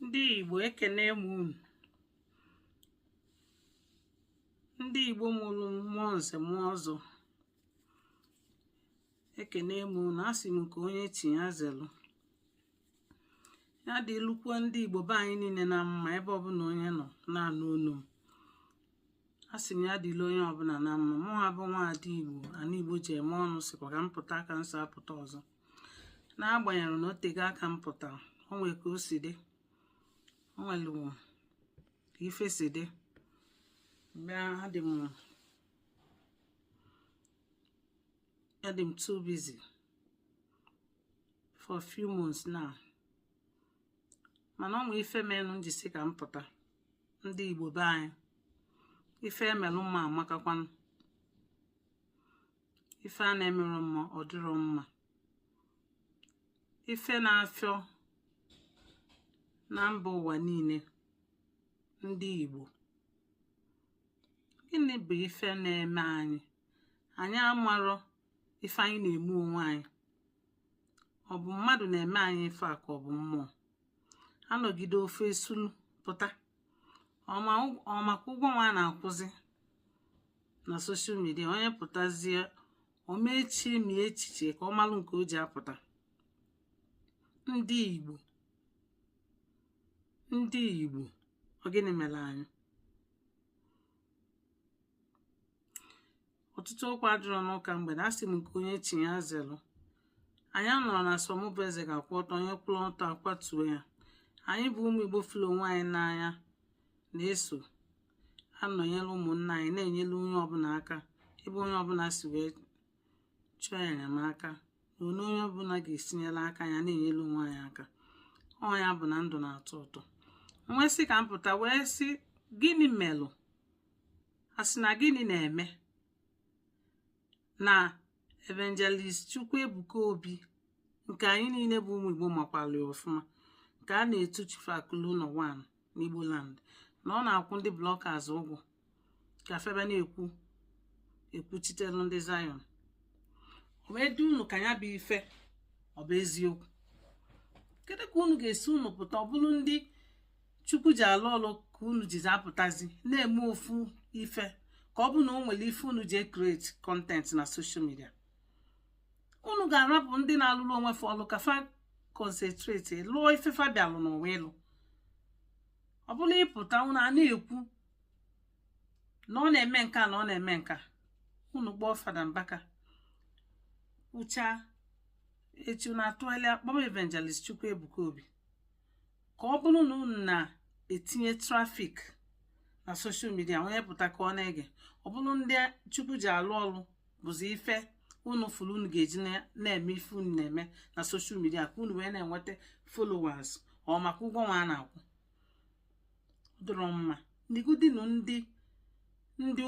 Ndị Igbo ekene m unu. Ndị Igbo mụrụ mmụọ nze mmụọ ọzọ ekene m unu. Asị m nke onye tinye azelu ya dị lukwa ndị Igbo be anyị niile na mma ebe ọbụla onye nọ na-anụ olu m. Asị m ya dịla onye ọbụla na mma. Mụ abụ nwaada Igbo ana Igbo ji eme ọnụ sịkwa ka m pụta aka nso apụta ọzọ. N'agbanyeghị na o tego aka m pụtara, o nwere ka o si dị, o nwere ka ife si dị. I'm too busy for a few months now. Mana ọ nwere ife menụ m ji si ka m pụta. Ndị Igbo be anyị, ife emelụ mma amakakwanụ. Ife a na-emerụ mma ọ dịrọ mma. Ife na-afịọ na mba ụwa niile. Ndị Igbo, gịnị bụ ife na-eme anyị? Anyị amarọ ife anyị na-eme onwe anyị. Ọ bụ mmadụ na-eme anyị ife a ka ọ bụ mmụọ? Anọgide ofe esulu pụta ọmaka ụgwọ nwa na-akwụzi na soshal midia. Onye pụtazie omechi mi echiche ka ọ malụ nke o ji apụta. Ndị Igbo, ndị Igbo, ọ gịnị mere anyị? Ọtụtụ okwu adịrọ n'ụka mgbede. Asị m nke onye tinye azelu. Anyị nọrọ na asọmụbụ eze ga-akwụ ọtọ, onye kwụrụ ọtọ akwatuo ya. Anyị bụ ụmụ Igbo fụrụ onwe anyị n'anya na-eso anọnyere ụmụnna anyị, na-enyere onye ọbụla aka ebe onye ọbụla si wee chọọ enyemaka, na onye ọbụla ga-esinyere aka ya na-enyere onwe anyị aka. Ọ ya bụ na ndụ na-atọ ụtọ. Wee sị ka m pụta wee sị gịnị melụ? Asị na gịnị na-eme na Evangelist Chukwuebuka Obi, nke anyị niile bụ ụmụ Igbo makwara ọfụma, ka a na-etu Chief Akulu no 1 n'Igbo land, na ọ na-akwụ ndị bloggers ụgwọ ka febe na-ekwuchitere ndị Zion. O wee dị unu ka ya bụ ife ọ bụ eziokwu? Kedu ka unu ga-esi unu pụta ọ bụrụ ndị Chukwu ji alụ ọlụ ka unu jizi apụtazi na-eme ofu ife, ka ọ bụ na o nwere ife unu ji create content na social media? Unu ga-arapụ ndị na-alụrụ onwe fa ọlụ ka fa concentrate lụọ ife fa bịalụ n'ụwa ịlụ? Ọ bụla ịpụta unu a na-ekwu na ọ na-eme nka na ọ na-eme nka, unu gbaa Fada Mbaka kwucha echi unu atụgharịa akpọm Evangelist Chukwuebuka Obi, ka ọ bụrụ na unu na-etinye trafik na social media, onye pụta ka ọ na-ege. Ọ bụrụ ndị Chukwu ji alụ ọlụ bụzi ife unu fụrụ unu ga-eji na-eme ife unu na-eme na social media ka unu wee na-enweta followers ọ maka ụgwọ nwa a na-akwụ. Dụrọ mma n'igudinu ndị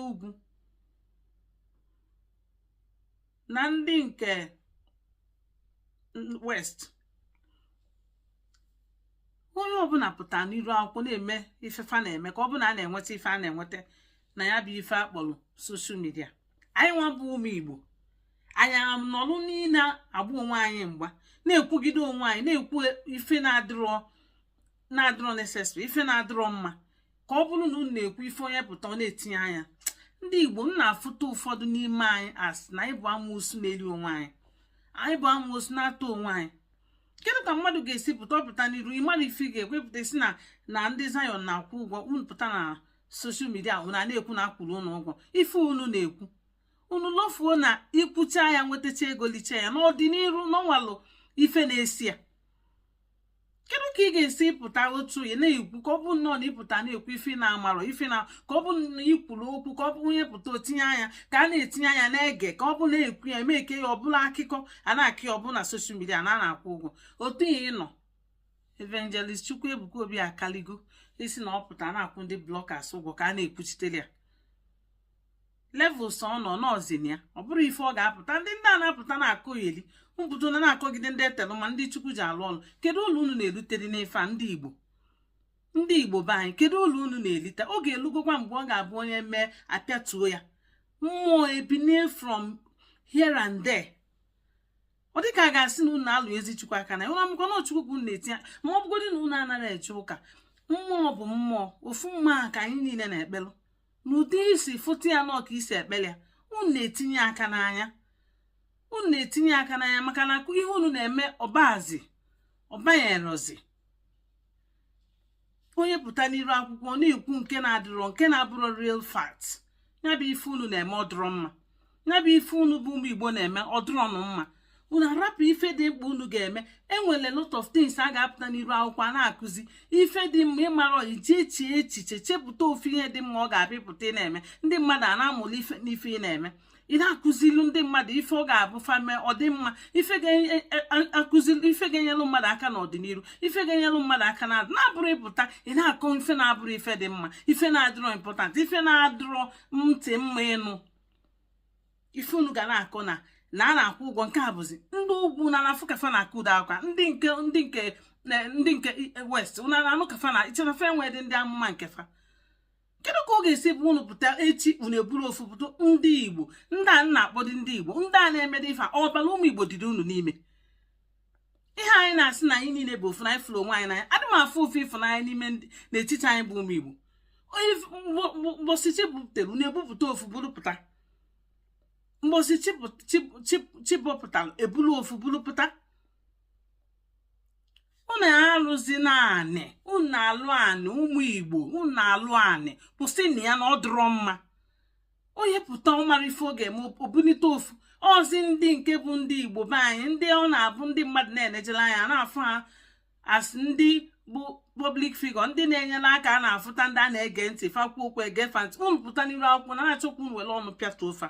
ugwu na ndị nke west, onye ọbụla pụta n'iru akwụkwọ na-eme ife fa na-eme, ka ọ bụla a na-enweta ife a na-enweta na ya bụ ife akpọrọ social media. Anyị nwa bụ ụmụ Igbo, anyị nọrụ niile agba onwe anyị mgba, na-ekwugide onwe anyị, na-ekwu ife na-adịrọ necessary, ife na-adịrọ mma, ka ọ bụrụ na unu na-ekwu ife onye pụta ọ na-etinye anya. Ndị Igbo, m na-afụta ụfọdụ n'ime anyị as na anyị bụ amoosu na-eri onwe anyị, anyị bụ amoosu na-atọ onwe anyị. Kedu ka mmadụ ga-esi pụta n'iru ịmara ife ị ga-ekwepụta si na ndị Zion na-akwụ ụgwọ, unu pụta na soshal midia unu na-ekwu na akwụrụ unu ụgwọ? Ife unu na-ekwu unu lofuo na ikwucha ya nwetacha ego liche ya n'ọdịnihu n'ọnwalụ ife na-esi ya. Kedu ka ị ga-esi pụta otu ya na-ekwu ka ọ bụ nnọọ na ịpụta na-ekwu ife na-amarọ ife na ka ọ bụ na ikwuru okwu ka ọ bụ onye pụta otinye anya ka a na-etinye anya na-ege, ka ọ bụ na-ekwu ya eme eke ya ọbụla akụkọ a na-akị ya ọbụla soshal midia na a na-akwụ ụgwọ. Otu ihe ịnọ Evangelist Chukwuebuka Obi akaligo isi na ọ pụta na-akwụ ndị bloggers ụgwọ ka a na-ekwuchitere ya. Levels ọ nọ n'ọzini ya, ọ bụrụ ife ọ ga-apụta. Ndị a na-apụta na-akọ yeli mpụta na-akọgide ndị etelụ ma ndị Chukwu ji alụ ọlụ. Kedu ụlọ unu na-erutere n'ife a? Ndị Igbo be anyị, kedu ụlọ unu na-elite? Ọ ga-elugokwa mgbe ọ ga-abụ onye mee apịatuo ya, mmụọ ebinie from here and there. ọ dịka a ga-asị na unu alụ ezi Chukwu aka na ya. Ụra mkwa na Chukwu bụ na-etinye, ma ọ bụgodị na unu anaghị eche ụka. Mmụọ bụ mmụọ, ofu mmụọ ka anyị niile na-ekpelụ n'ụdị isi foto ya nọ ka isi ekpele ya. Unu na-etinye aka n'anya, unu na-etinye aka n'anya, maka na ihe unu na-eme ọbazi ọbanyerozi. Onye pụta n'iru akwụkwọ na-ekwu nke na-adịrọ, nke na-abụrụ real fact. Ya bụ ife unu na-eme ọdụrọ mma, ya bụ ife unu bụ ụmụ Igbo na-eme ọdụrọ nụ mma. Unu arapụ ife dị mkpa unu ga-eme. Enwere lot of things a ga-apụta n'iru akwụkwọ na-akụzi ife dị mma. Ịmara iji echiche chepụta ofu ihe dị mma ọ ga-abịapụta ị na-eme. Ndị mmadụ a na-amụla ife n'ife ị na-eme. Ị na-akụzilu ndị mmadụ ife ọ ga-abụ fame ọ dị mma, ife ga-akụzili ife ga-enyelu mmadụ aka n'ọdịnihu, ife ga-enyelu mmadụ aka na-abụrụ ịpụta ị na-akọ ife na-abụrụ ife dị mma, ife na-adịrọ important, ife na-adịrọ ntị mma ịnụ. Ife unu ga na-akọ na a na-akwụ ụgwọ. Nke a bụzi ndị ugwu na-afụ kafa na-akụda akwa, ndị nke west una na-anụ kafa na ichenafe enwe dị ndị amụma nke fa. Kedu ka ọ ga-esi bụ unu pụta echi unu eburu ofu pụta ndị Igbo, ndị a na-akpọdị ndị Igbo, ndị a na-emede ife ọbara ụmụ Igbo dịrị unu n'ime. Ihe anyị na-asị na anyị niile bụ ofu na anyị fụrụ onwe anyị n'anya. Adị m afụ ofu ịfụnanya n'ime n'etiti anyị bụ ụmụ Igbo. Mgbọsị chibụpụtara unu ebupụta ofu burupụta, mgbọsị chibụpụtara ebulu ofu burupụta. Unu alụzi naanị, unu alụ anị ụmụ Igbo, unu alụ anị kwụsị na ya na ọ dụrọ mma. Onye pụta ọmara ife oge ma obunite ofu ọzi ndị nke bụ ndị Igbo be anyị, ndị ọ na-abụ ndị mmadụ na-enejela anya na-afụ ha as ndị bụ public figure, ndị na-enyere aka a na-afụta, ndị a na-ege ntị fakwu okwu ege fantị. Unu pụta n'iru akwụkwọ na-achọkwa unu were ọnụ pịata ofe a.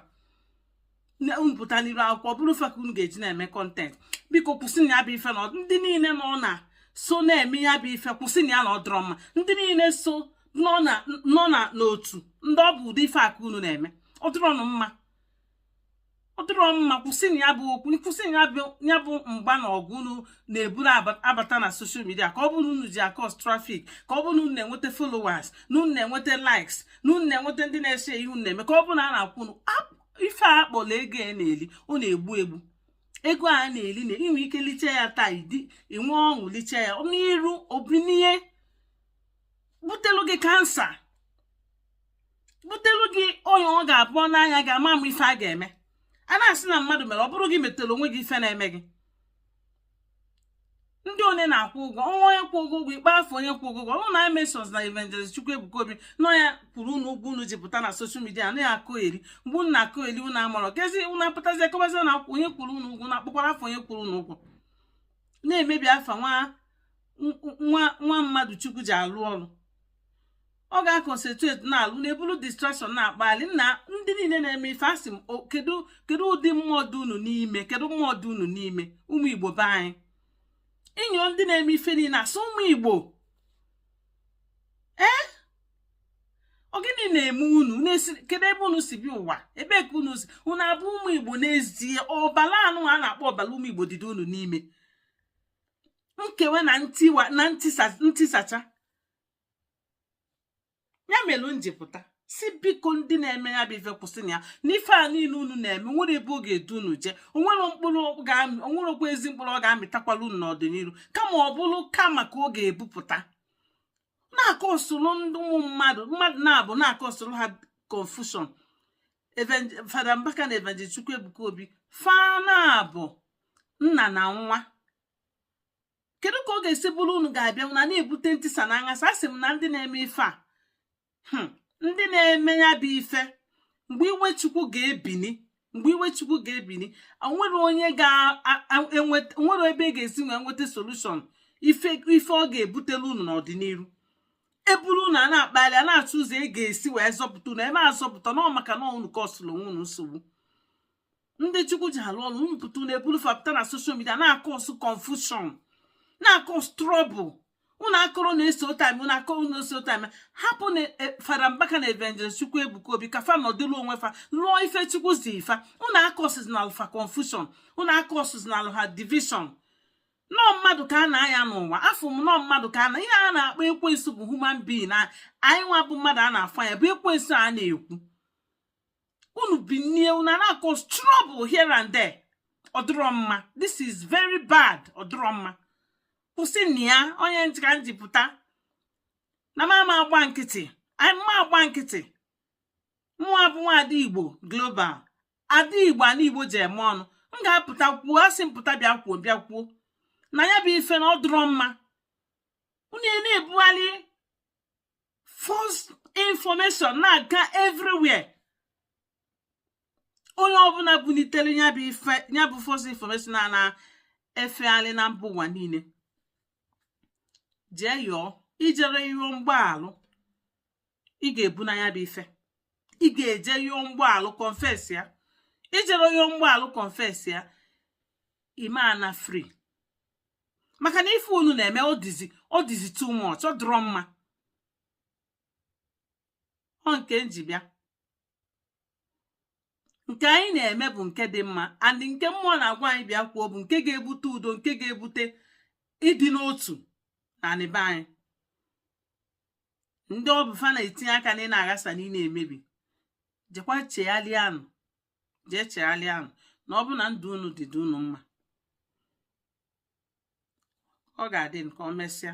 Unu pụta n'iru akwụkwọ bụrụ fa ka unu ga-eji na-eme kọntent. Biko kwụsị na ya bụ ife na ndị niile nọ na so na-eme ya bụ ife kwụsị na ya na ọ dịrọ mma. Ndị niile so nọ na n'otu ndị ọ bụ ụdị ife aka unu na-eme ọ dịrọ mma, ọ dịrọ mma. Kwụsị na ya bụ okwu, kwụsị na ya bụ mgba na ọgụ unu na-eburu abata na social media, ka ọ bụrụ unu ji akọs trafik, ka ọ bụrụ unu na-enweta followers, na unu na-enweta likes, na unu na-enweta ndị na-ese ihe unu na-eme, ka ọ bụrụ na a na-akwụ unu ife a kpọrọ ego a na-eli. Ọ na-egbu egbu. Ego a na-eli na inwe ike liche ya taa inwe ọṅụ liche ya n'iru obinie butelu gị kansa, butelu gị onye ọ ga-abụọ n'anya ga-ama m ife a ga-eme. A na-asị na mmadụ mere, ọ bụrụ gị metelu onwe gị ife na-eme gị. Ndị onye na-akwụ ụgwọ, onye kwụ ụgwọ ikpe afọ onye kwụ ụgwọ. Ọnụ na Emersons na Evangelist Chukwuebuka Obi nọ ya kwuru unu ụgwọ unu ji pụta na soshal midia na ya akụ eri. Mgbe unu na-akụ eri unu amụrụ kezi unu apụtazi akọbazi na onye kwuru unu ụgwọ, na-akpọkwara afọ onye kwuru unu ụgwọ, na-emebi afa nwa mmadụ Chukwu ji alụ ọrụ. Ọ ga-akọnsentreti na-alụ na-ebulu distraction na-akpali na ndị niile na-eme ife. Asị m kedu ụdị mmụọ dị unu n'ime, kedu mmụọ dị unu n'ime ụmụ Igbo be anyị. Inyo ndị na-eme ife niile asụ ụmụ Igbo. Ọ gịnị na-eme unu? Kedu ebe unu si bi ụwa? Ebe ka unu si? Unu abụ ụmụ Igbo n'ezie? Ọbala anụ a na-akpọ ọbala ụmụ Igbo dịdo unu n'ime. Nkewe na ntisacha ya melu njipụta si biko ndị na-eme ya bụ ife kwụsị na ya. N'ife a niile unu na-eme nwere ebe ọ ga-edu unu je. Onwere okwu ezi mkpụrụ ọ ga-amịtakwala unu n'ọdịnihu, kama ọ bụrụ kama ka ọ ga-ebupụta. Na-akọsụlụ ndị ụmụ mmadụ na-abụ na-akọsụlụ ha confusion. Fada Mbaka na Evangelist Chukwuebuka Obi fa na-abụ nna na nwa. Kedu ka ọ ga-esi bụrụ unu ga-abịa na na-ebute ntịsa na aghasa? Asị m na ndị na-eme ife a, ndị na-eme ya bụ ife, mgbe iwe Chukwu ga-ebini, onwere onye onwere ebe ga-esi wee nweta solution ife ọ ga-ebutelu unu n'ọdịnihu. Eburu unu a na-akpali a na-achụ ụzọ e ga-esi wee zọpụta unu, eme azọpụta na maka na unu kọsụlụ onwe unu nsogbu. Ndị Chukwu ji alụ ọrụ unu pụta unu eburu fapụta na social media na-akọsụ confusion, na-akọsụ trouble. Unu akọrọ na-eso time, unu akọrọ na-eso time. Hapụ na Fada Mbaka na Evangelist Chukwuebuka Obi ka fa nọdụlụ onwe fa lụọ ife Chukwu zi ifa. Unu akọsụzi na alụfa confusion, unu akọsụzi na alụha division. Nọ mmadụ ka a na-aya n'ụwa. Afọ m nọ mmadụ ka a na ihe a na-akpọ ekwensu bụ human being. Na anyị nwa bụ mmadụ a na-afọ ya bụ ekwensu a na-ekwu. Unu binie unu na-akọsụ trouble here and there. ọdụrọ mma. This is very bad. ọdụrọ mma. Kwụsị na ya onye ntị ka njipụta na mama agba nkịtị. Mma agba nkịtị. Mụa bụ nwa Ada Igbo global. Ada Igbo ana Igbo ji eme ọnụ. M ga-apụta kwuo, asị mpụta bịa kwuo na ya bụ ife na ọdụrọ mma. Unu na-ebugharị false information na-aga everywhere. Onye ọbụla bunitere ya bụ ife, ya bụ false information na-efegharị na mba ụwa niile. Jee yọọ ijere yọọ mgbaalụ. Ị ga-ebu na ya bụ ife. Ị ga-eje yọọ mgbaalụ confess ya. Ijere yọọ mgbaalụ confess ya. Ime ana free. Maka na ife unu na-eme ọ dịzi too much. Ọ dịrọ mma. Ọ nke njibịa. Nke anyị na-eme bụ nke dị mma, and nke mmụọ na-agwa anyị bịa kwuo bụ nke ga-ebute udo, nke ga-ebute ịdị n'otu na be anyị. Ndị ọ bụ fa na-etinye aka na ị na-aghasa na ị na-emebi. Jekwa chegharịanụ. Jee chegharịanụ na ọ bụ na ndụ unu dị unu mma. Ọ ga-adị nke o mesịa.